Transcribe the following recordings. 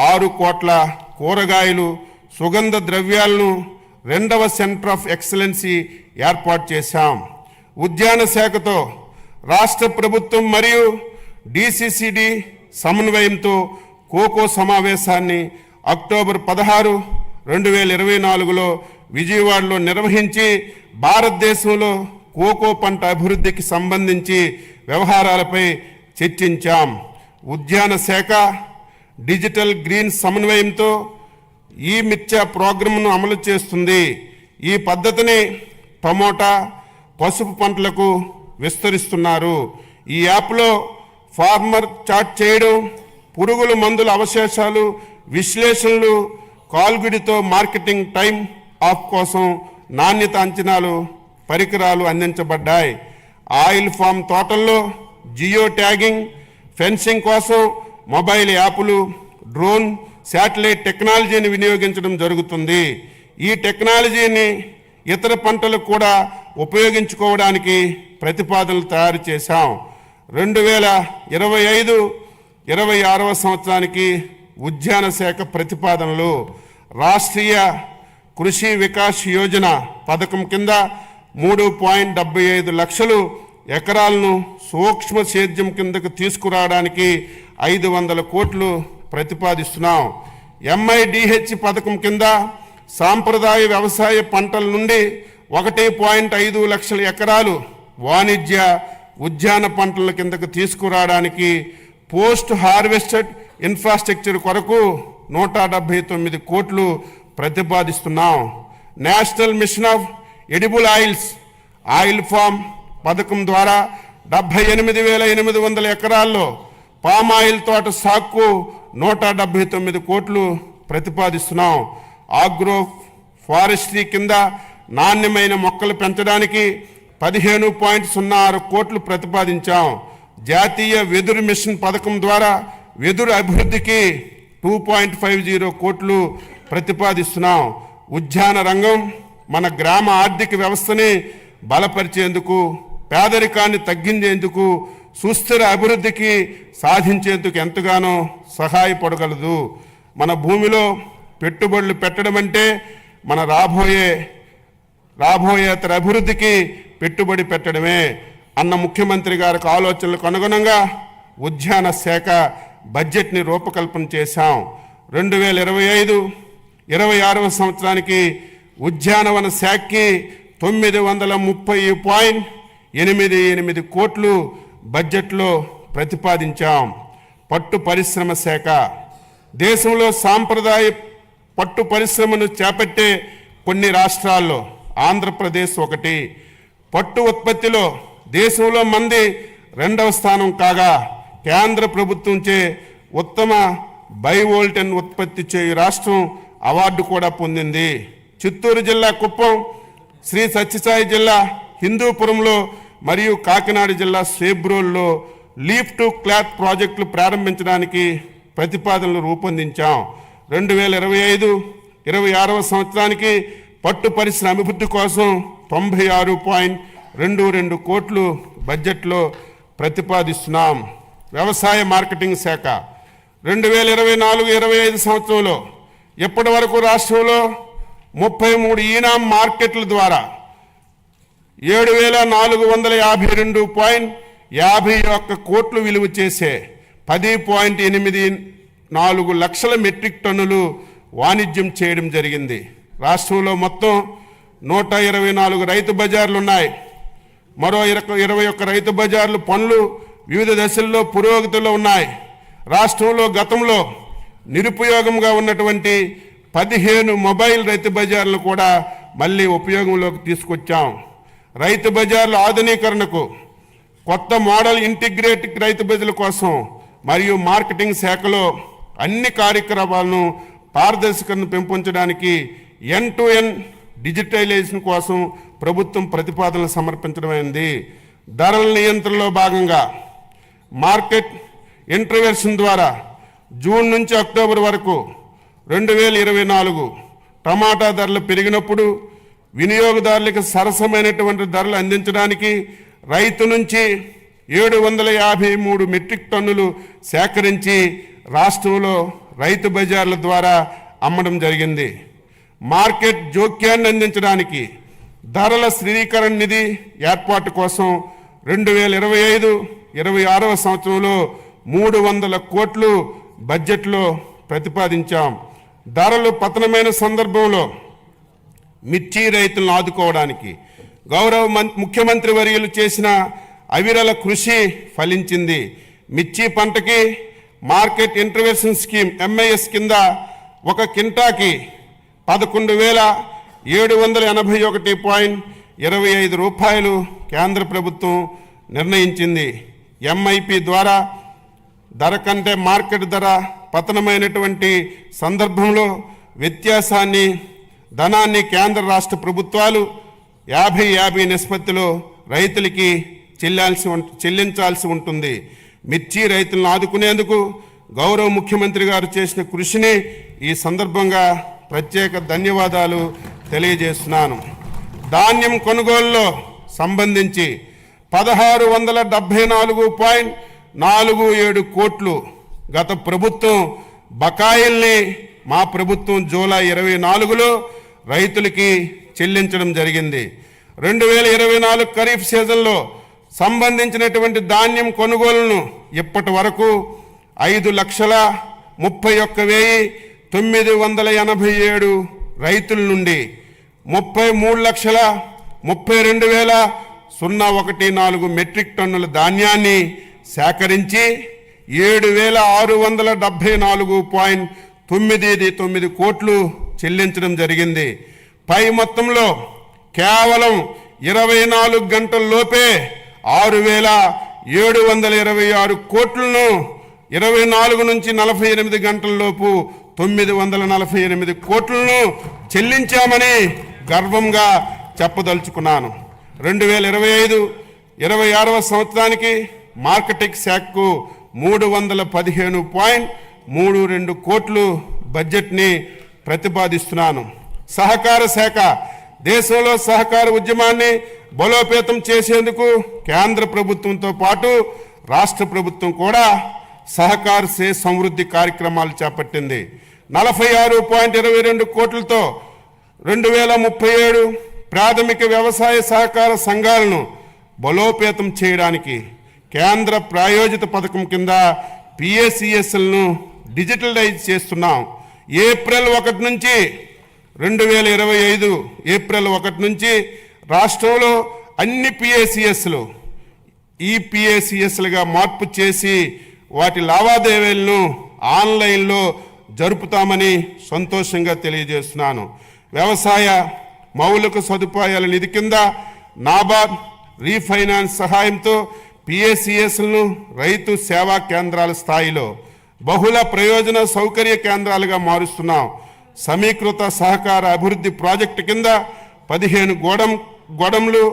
6 కోట్ల కూరగాయలు సుగంధ ద్రవ్యాలను 2వ సెంటర్ ఆఫ్ ఎక్సలెన్సీ ఏర్పాటు చేశాం. ఉద్యాన శాఖతో రాష్ట్ర ప్రభుత్వం మరియు డిసిసిడి సమన్వయంతో కోకో సమావేశాన్ని అక్టోబర్ 16, 2024లో విజయవాడలో నిర్వహించి భారతదేశంలో కోకో పంట అభివృద్ధికి సంబంధించి వ్యవహారాలపై చర్చించాం. ఉద్యాన శాఖ డిజిటల్ గ్రీన్ సమన్వయంతో ఈ మిర్చా ప్రోగ్రాంను అమలు చేస్తుంది. ఈ పద్ధతిని టమోటా, పసుపు పంటలకు విస్తరిస్తున్నారు. ఈ యాప్లో ఫార్మర్ చాట్ చేయడం, పురుగుల మందుల అవశేషాలు విశ్లేషణలు, కాల్గుడితో మార్కెటింగ్ టైం ఆఫ్ కోసం నాణ్యత అంచనాలు పరికరాలు అందించబడ్డాయి. ఆయిల్ ఫామ్ తోటల్లో జియో ట్యాగింగ్, ఫెన్సింగ్ కోసం మొబైల్ యాప్లు, డ్రోన్, శాటిలైట్ టెక్నాలజీని వినియోగించడం జరుగుతుంది. ఈ టెక్నాలజీని ఇతర పంటలకు కూడా ఉపయోగించుకోవడానికి ప్రతిపాదనలు తయారు చేశాం. 2025-26వ సంవత్సరానికి ఉద్యాన శాఖ ప్రతిపాదనలు రాష్ట్రీయ కృషి వికాస్ యోజన పథకం కింద 3.75 లక్షలు ఎకరాలను సూక్ష్మ సేద్యం కిందకు తీసుకురావడానికి 500 కోట్లు ప్రతిపాదిస్తున్నాం. MIDH పథకం కింద సాంప్రదాయ వ్యవసాయ పంటల నుండి 1.5 లక్షల ఎకరాలు వాణిజ్య ఉద్యాన పంటల కిందకు తీసుకురావడానికి పోస్ట్ హార్వెస్టెడ్ ఇన్ఫ్రాస్ట్రక్చర్ కొరకు 179 కోట్లు ప్రతిపాదిస్తున్నాం. National mission of edible oils oil palm పథకం ద్వారా 78,800 ఎకరాల్లో పామాయిల్ తోట సాగుకు 179 కోట్లు ప్రతిపాదిస్తున్నాం. ఆగ్రో ఫారెస్ట్రీ కింద నాణ్యమైన మొక్కలు పెంచడానికి 15.06 కోట్లు ప్రతిపాదించాం. జాతీయ వెదురు మిషన్ పథకం ద్వారా వెదురు అభివృద్ధికి 2.50 కోట్లు ప్రతిపాదిస్తున్నాం. ఉద్యాన రంగం మన గ్రామ ఆర్థిక వ్యవస్థని బలపరిచేందుకు, పేదరికాన్ని తగ్గించేందుకు, సుస్థిర అభివృద్ధికి సాధించేందుకు ఎంతగానో సహాయపడగలదు. మన భూమిలో పెట్టుబడులు పెట్టడం అంటే మన రాబోయే తర అభివృద్ధికి పెట్టుబడి పెట్టడమే అన్న ముఖ్యమంత్రి గారికి ఆలోచనలకు అనుగుణంగా ఉద్యాన శాఖ బడ్జెట్ని రూపకల్పన చేశాం. 2025-26వ సంవత్సరానికి ఉద్యానవన శాఖకి 930.88 కోట్లు బడ్జెట్లో ప్రతిపాదించాం. పట్టు పరిశ్రమ శాఖ దేశంలో సాంప్రదాయ పట్టు పరిశ్రమను చేపట్టే కొన్ని రాష్ట్రాల్లో ఆంధ్రప్రదేశ్ ఒకటి. పట్టు ఉత్పత్తిలో దేశంలో మంది 2వ స్థానం కాగా కేంద్ర ప్రభుత్వంచే ఉత్తమ బైవోల్టన్ ఉత్పత్తి చేయు రాష్ట్రం అవార్డు కూడా పొందింది. చిత్తూరు జిల్లా కుప్పం, శ్రీ సత్యసాయి జిల్లా హిందూపురంలో మరియు కాకినాడ జిల్లా సేబ్రోల్లో లీఫ్ టు క్లాత్ ప్రాజెక్టులు ప్రారంభించడానికి ప్రతిపాదనలు రూపొందించాం. 2025-26వ సంవత్సరానికి పట్టు పరిశ్రమ అభివృద్ధి కోసం 96.22 కోట్లు బడ్జెట్లో ప్రతిపాదిస్తున్నాం. వ్యవసాయ మార్కెటింగ్ శాఖ 2024-25 సంవత్సరంలో ఇప్పటి వరకు రాష్ట్రంలో 33 ఈనాం మార్కెట్ల ద్వారా 7,452.51 కోట్లు విలువ చేసే 10.84 లక్షల మెట్రిక్ టన్నులు వాణిజ్యం చేయడం జరిగింది. రాష్ట్రంలో మొత్తం 124 రైతు బజార్లు ఉన్నాయి. మరో 21 రైతు బజార్లు పనులు వివిధ దశల్లో పురోగతిలో ఉన్నాయి. రాష్ట్రంలో గతంలో నిరుపయోగంగా ఉన్నటువంటి 15 మొబైల్ రైతు బజార్లు కూడా మళ్ళీ ఉపయోగంలోకి తీసుకొచ్చాం. రైతు బజార్ల ఆధునీకరణకు, కొత్త మోడల్ ఇంటిగ్రేటెడ్ రైతు బజార్ల కోసం మరియు మార్కెటింగ్ శాఖలో అన్ని కార్యక్రమాలను పారదర్శకతను పెంపొందడానికి ఎండ్-టు-ఎండ్ డిజిటలైజేషన్ కోసం ప్రభుత్వం ప్రతిపాదనలు సమర్పించడమైంది. ధరల నియంత్రణలో భాగంగా మార్కెట్ ఇంటర్వెన్షన్ ద్వారా జూన్ నుంచి అక్టోబర్ వరకు 2024 టమాటా ధరలు పెరిగినప్పుడు వినియోగదారులకు సరసమైనటువంటి ధరలు అందించడానికి రైతు నుంచి 753 మెట్రిక్ టన్నులు సేకరించి రాష్ట్రంలో రైతు బజార్ల ద్వారా అమ్మడం జరిగింది. మార్కెట్ జోక్యాన్ని అందించడానికి ధరల స్థిరీకరణ నిధి ఏర్పాటు కోసం 2025-26 సంవత్సరంలో 300 కోట్లు బడ్జెట్లో ప్రతిపాదించాం. ధరలు పతనమైన సందర్భంలో మిర్చి రైతులను ఆదుకోవడానికి గౌరవ ముఖ్యమంత్రి వర్యులు చేసిన అవిరల కృషి ఫలించింది. మిర్చి పంటకి మార్కెట్ ఇంటర్వెన్షన్ స్కీమ్ MIS కింద ఒక కింటాకి 11,781.25 రూపాయలు కేంద్ర ప్రభుత్వం నిర్ణయించింది. MIP ద్వారా ధర కంటే మార్కెట్ ధర పతనమైనటువంటి సందర్భంలో వ్యత్యాసాన్ని ధనాన్ని కేంద్ర రాష్ట్ర ప్రభుత్వాలు 50-50 నిష్పత్తిలో రైతులకి చెల్లించాల్సి ఉంటుంది. మిర్చి రైతులను ఆదుకునేందుకు గౌరవ ముఖ్యమంత్రి గారు చేసిన కృషిని ఈ సందర్భంగా ప్రత్యేక ధన్యవాదాలు తెలియజేస్తున్నాను. ధాన్యం కొనుగోలులో సంబంధించి 1674.47 కోట్లు గత ప్రభుత్వం బకాయిల్ని మా ప్రభుత్వం జూలై 24లో రైతులకి చెల్లించడం జరిగింది. 2024 ఖరీఫ్ సీజన్లో సంబంధించినటువంటి ధాన్యం కొనుగోలును ఇప్పటి వరకు 5,31,987 రైతుల నుండి 33,32,014 మెట్రిక్ టన్నుల ధాన్యాన్ని సేకరించి 7,674.99 కోట్లు చెల్లించడం జరిగింది. పై మొత్తంలో కేవలం 24 గంటల్లోపే 6,726 కోట్లను 24 నుంచి 48 గంటల్లోపు 948 కోట్లను చెల్లించామని గర్వంగా చెప్పదలుచుకున్నాను. 2025-26 సంవత్సరానికి మార్కెటింగ్ శాఖకు 315.32 కోట్లు బడ్జెట్ని ప్రతిపాదిస్తున్నాను. సహకార శాఖ దేశంలో సహకార ఉద్యమాన్ని బలోపేతం చేసేందుకు కేంద్ర ప్రభుత్వంతో పాటు రాష్ట్ర ప్రభుత్వం కూడా సహకార సే సమృద్ధి కార్యక్రమాలు చేపట్టింది. 46.22 కోట్లతో 2037 ప్రాథమిక వ్యవసాయ సహకార సంఘాలను బలోపేతం చేయడానికి కేంద్ర ప్రాయోజిత పథకం కింద PACSలను డిజిటలైజ్ చేస్తున్నాం. ఏప్రిల్ 1 నుంచి 2025 ఏప్రిల్ 1 నుంచి రాష్ట్రంలో అన్ని PACSలు EPACSలుగా మార్పు చేసి వాటి లావాదేవీలను ఆన్లైన్లో జరుపుతామని సంతోషంగా తెలియజేస్తున్నాను. వ్యవసాయ మౌలిక సదుపాయాల నిధి కింద నాబార్డ్ రీఫైనాన్స్ సహాయంతో PACSలను రైతు సేవా కేంద్రాల స్థాయిలో బహుళ ప్రయోజన సౌకర్య కేంద్రాలుగా మారుస్తున్నాం. సమీకృత సహకార అభివృద్ధి ప్రాజెక్టు కింద 15 గోడంలు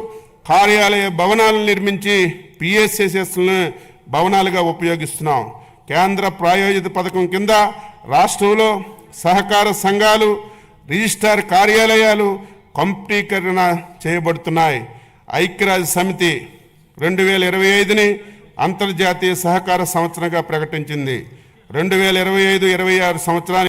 కార్యాలయ భవనాలను నిర్మించి PACSలను భవనాలుగా ఉపయోగిస్తున్నాం. కేంద్ర ప్రాయోజిత పథకం కింద రాష్ట్రంలో సహకార సంఘాలు రిజిస్ట్రార్ కార్యాలయాలు కంప్యూటీకరణ చేయబడుతున్నాయి. ఐక్యరాజ్య సమితి 2025ని అంతర్జాతీయ సహకార సంవత్సరంగా ప్రకటించింది. 2025-26 సంవత్సరానికి